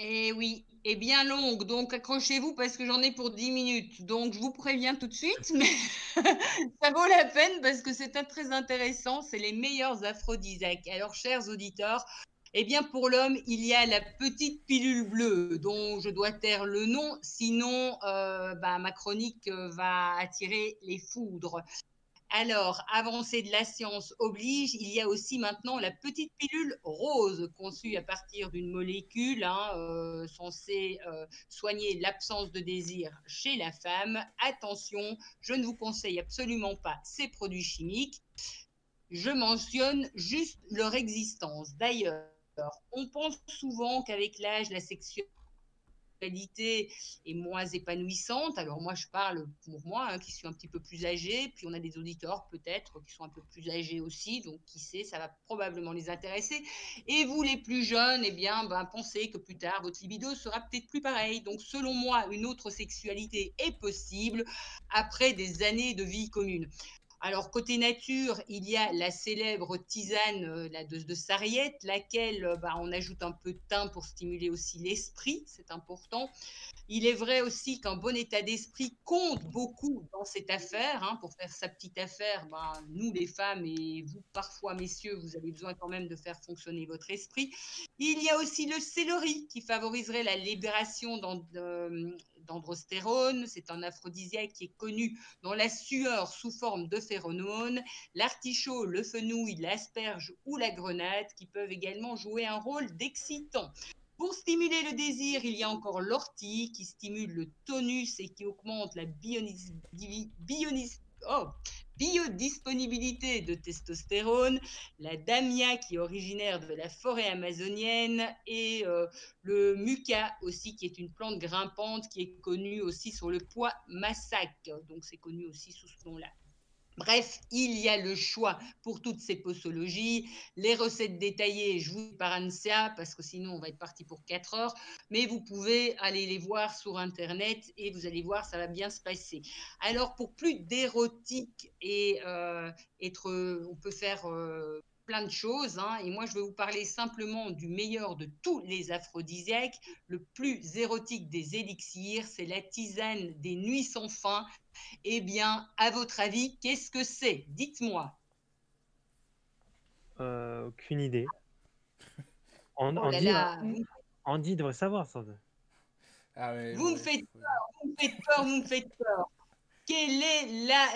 Et oui, et bien longue, donc accrochez-vous parce que j'en ai pour 10 minutes. Donc je vous préviens tout de suite, mais ça vaut la peine parce que c'est très intéressant. C'est les meilleurs aphrodisiaques. Alors, chers auditeurs, eh bien pour l'homme, il y a la petite pilule bleue dont je dois taire le nom, sinon ma chronique va attirer les foudres. Alors, avancée de la science oblige, il y a aussi maintenant la petite pilule rose conçue à partir d'une molécule censée soigner l'absence de désir chez la femme. Attention, je ne vous conseille absolument pas ces produits chimiques. Je mentionne juste leur existence. D'ailleurs, on pense souvent qu'avec l'âge, la sexualité est moins épanouissante. Alors moi, je parle pour moi, qui suis un petit peu plus âgée, puis on a des auditeurs peut-être qui sont un peu plus âgés aussi, donc qui sait, ça va probablement les intéresser. Et vous, les plus jeunes, eh bien, pensez que plus tard, votre libido sera peut-être plus pareil. Donc selon moi, une autre sexualité est possible après des années de vie commune. Alors, côté nature, il y a la célèbre tisane de Sarriette, laquelle on ajoute un peu de thym pour stimuler aussi l'esprit, c'est important. Il est vrai aussi qu'un bon état d'esprit compte beaucoup dans cette affaire. Pour faire sa petite affaire, nous les femmes et vous parfois messieurs, vous avez besoin quand même de faire fonctionner votre esprit. Il y a aussi le céleri qui favoriserait la libération d'androstérone. C'est un aphrodisiaque qui est connu dans la sueur sous forme de phéromones. L'artichaut, le fenouil, l'asperge ou la grenade qui peuvent également jouer un rôle d'excitant. Pour stimuler le désir, il y a encore l'ortie qui stimule le tonus et qui augmente la biodisponibilité de testostérone, la damia qui est originaire de la forêt amazonienne et le muca aussi qui est une plante grimpante qui est connue aussi sur le poids massac. Donc c'est connu aussi sous ce nom-là. Bref, il y a le choix pour toutes ces posologies. Les recettes détaillées, je vous dis par Ansia, parce que sinon on va être parti pour 4 heures, mais vous pouvez aller les voir sur Internet et vous allez voir, ça va bien se passer. Alors, pour plus d'érotique et on peut faire plein de choses, et moi je vais vous parler simplement du meilleur de tous les aphrodisiaques, le plus érotique des élixirs, c'est la tisane des nuits sans fin. Eh bien, à votre avis, qu'est-ce que c'est? Dites-moi. Aucune idée. Oh là Andy, là, Andy devrait savoir ça. Ah ouais, vous me ouais. faites peur, vous me faites peur, vous me faites peur. Quel est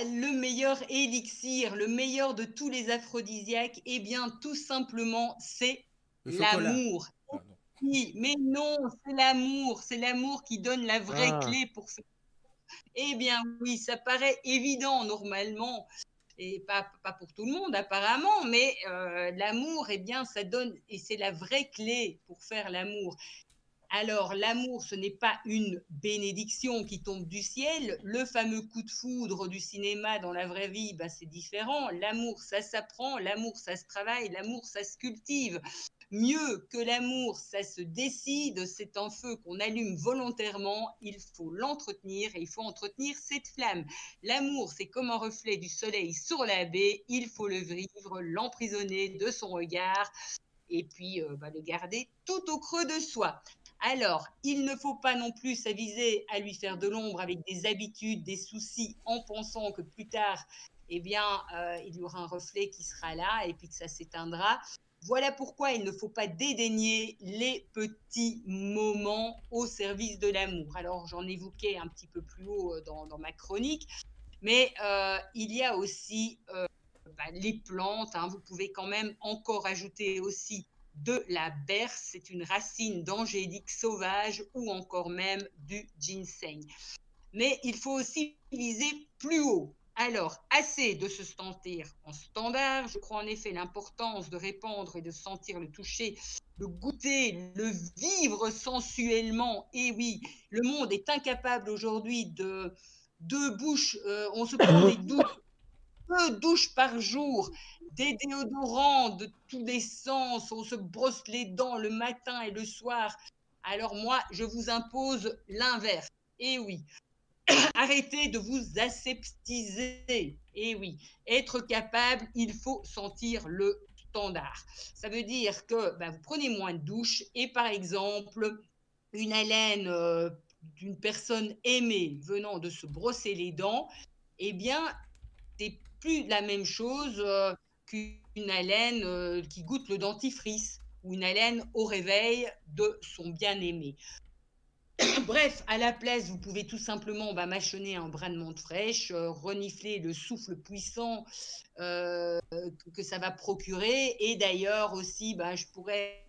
le meilleur élixir, le meilleur de tous les aphrodisiaques? Eh bien, tout simplement, c'est Le chocolat. l'amour. Ah non. Oui, mais non, c'est l'amour qui donne la vraie Ah, clé pour faire. Eh bien, oui, ça paraît évident normalement, et pas pour tout le monde apparemment, mais l'amour, eh bien, ça donne, et c'est la vraie clé pour faire l'amour. Alors, l'amour, ce n'est pas une bénédiction qui tombe du ciel. Le fameux coup de foudre du cinéma dans la vraie vie, c'est différent. L'amour, ça s'apprend, l'amour, ça se travaille, l'amour, ça se cultive. Mieux que l'amour, ça se décide, c'est un feu qu'on allume volontairement, il faut l'entretenir et il faut entretenir cette flamme. L'amour, c'est comme un reflet du soleil sur la baie, il faut le vivre, l'emprisonner de son regard et puis le garder tout au creux de soi. Alors, il ne faut pas non plus s'aviser à lui faire de l'ombre avec des habitudes, des soucis, en pensant que plus tard, eh bien, il y aura un reflet qui sera là et puis que ça s'éteindra. Voilà pourquoi il ne faut pas dédaigner les petits moments au service de l'amour. Alors, j'en évoquais un petit peu plus haut dans ma chronique, mais il y a aussi les plantes. Vous pouvez quand même encore ajouter aussi de la berce, c'est une racine d'angélique sauvage ou encore même du ginseng. Mais il faut aussi viser plus haut. Alors, assez de se sentir en standard. Je crois en effet l'importance de répandre et de sentir le toucher, de goûter, le vivre sensuellement. Et oui, le monde est incapable aujourd'hui de deux bouches. On se prend des douches, 2 douches par jour, des déodorants de tous les sens, on se brosse les dents le matin et le soir. Alors moi, je vous impose l'inverse. Et oui, arrêtez de vous aseptiser. Et oui, être capable, il faut sentir le standard. Ça veut dire que vous prenez moins de douches et par exemple, une haleine d'une personne aimée venant de se brosser les dents, eh bien, c'est plus la même chose qu'une haleine qui goûte le dentifrice ou une haleine au réveil de son bien-aimé. Bref, à la place, vous pouvez tout simplement mâchonner un brin de menthe fraîche, renifler le souffle puissant que ça va procurer. Et d'ailleurs aussi, je pourrais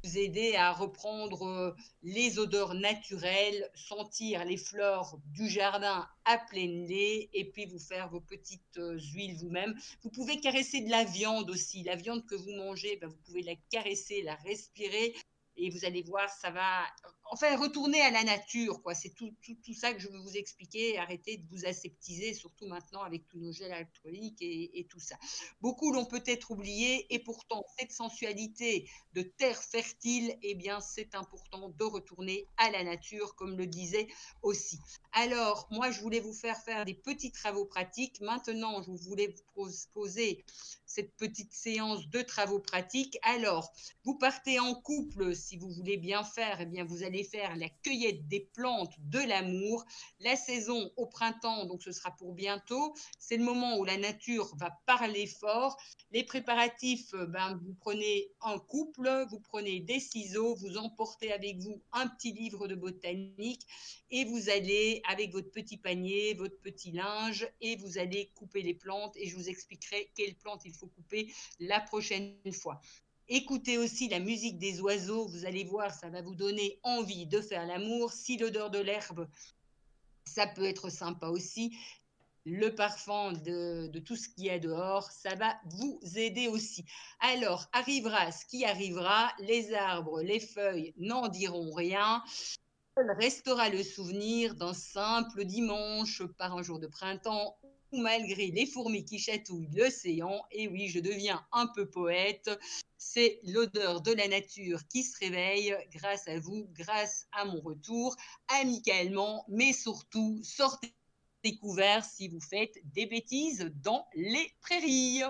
vous aider à reprendre les odeurs naturelles, sentir les fleurs du jardin à plein nez et puis vous faire vos petites huiles vous-même. Vous pouvez caresser de la viande aussi. La viande que vous mangez, vous pouvez la caresser, la respirer et vous allez voir, ça va enfin retourner à la nature, quoi. C'est tout ça que je veux vous expliquer. Arrêtez de vous aseptiser, surtout maintenant avec tous nos gels alcooliques et tout ça. Beaucoup l'ont peut-être oublié et pourtant cette sensualité de terre fertile, eh bien, c'est important de retourner à la nature, comme le disait aussi. Alors, moi, je voulais vous faire des petits travaux pratiques. Maintenant, je voulais vous poser cette petite séance de travaux pratiques. Alors, vous partez en couple, si vous voulez bien faire, eh bien, vous allez faire la cueillette des plantes de l'amour. La saison au printemps, donc ce sera pour bientôt. C'est le moment où la nature va parler fort. Les préparatifs, vous prenez un couple, vous prenez des ciseaux, vous emportez avec vous un petit livre de botanique et vous allez avec votre petit panier, votre petit linge et vous allez couper les plantes et je vous expliquerai quelles plantes il faut couper la prochaine fois. Écoutez aussi la musique des oiseaux, vous allez voir, ça va vous donner envie de faire l'amour. Si l'odeur de l'herbe, ça peut être sympa aussi. Le parfum de tout ce qu'il y a dehors, ça va vous aider aussi. Alors, arrivera ce qui arrivera, les arbres, les feuilles n'en diront rien. Restera le souvenir d'un simple dimanche par un jour de printemps où malgré les fourmis qui chatouillent l'océan, et oui, je deviens un peu poète, c'est l'odeur de la nature qui se réveille grâce à vous, grâce à mon retour, amicalement, mais surtout, sortez couverts si vous faites des bêtises dans les prairies.